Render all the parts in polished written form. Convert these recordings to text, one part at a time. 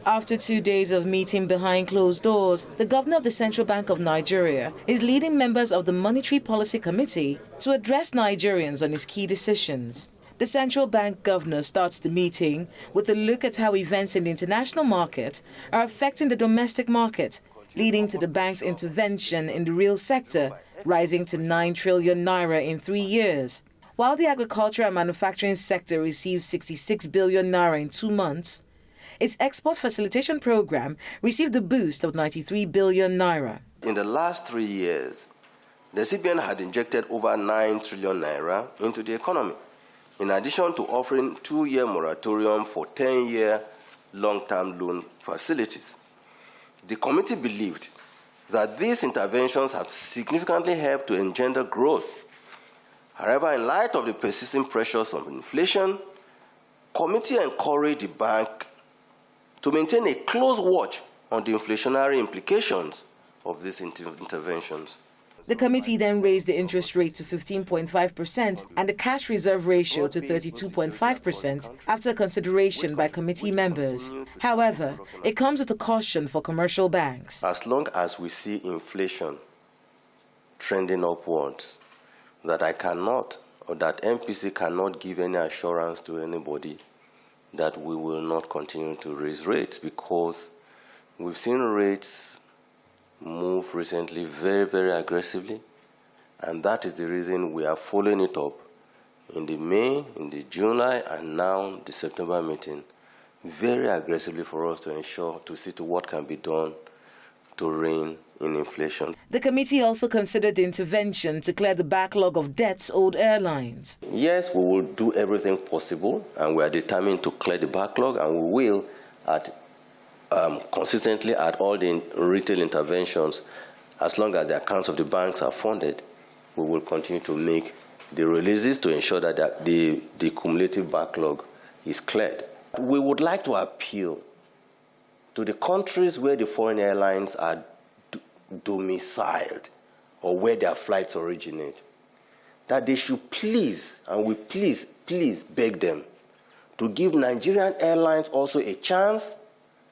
After 2 days of meeting behind closed doors, the governor of the Central Bank of Nigeria is leading members of the Monetary Policy Committee to address Nigerians on his key decisions. The central bank governor starts the meeting with a look at how events in the international market are affecting the domestic market, leading to the bank's intervention in the real sector, rising to 9 trillion naira in 3 years. While the agriculture and manufacturing sector received 66 billion naira in 2 months, its export facilitation program received a boost of 93 billion naira. In the last 3 years, the CBN had injected over 9 trillion naira into the economy, in addition to offering 2-year moratorium for 10-year long-term loan facilities. The committee believed that these interventions have significantly helped to engender growth. However, in light of the persisting pressures of inflation, the committee encouraged the bank to maintain a close watch on the inflationary implications of these interventions. The committee then raised the interest rate to 15.5% and the cash reserve ratio to 32.5% after consideration by committee members. However, it comes with a caution for commercial banks. As long as we see inflation trending upwards, that I cannot, or that MPC cannot give any assurance to anybody that we will not continue to raise rates, because we've seen rates move recently very, very aggressively, and that is the reason we are following it up in the May, in the July, and now the September meeting very aggressively for us to ensure, to see to what can be done to rein in inflation. The committee also considered the intervention to clear the backlog of debts owed airlines. Yes, we will do everything possible, and we are determined to clear the backlog, and we will consistently at all the retail interventions. As long as the accounts of the banks are funded, we will continue to make the releases to ensure that the cumulative backlog is cleared. We would like to appeal to the countries where the foreign airlines are domiciled or where their flights originate, that they should please, and we please beg them to give Nigerian airlines also a chance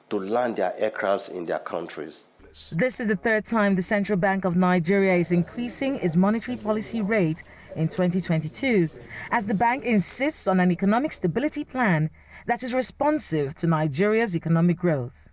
to land their aircrafts in their countries. This is the third time the Central Bank of Nigeria is increasing its monetary policy rate in 2022, as the bank insists on an economic stability plan that is responsive to Nigeria's economic growth.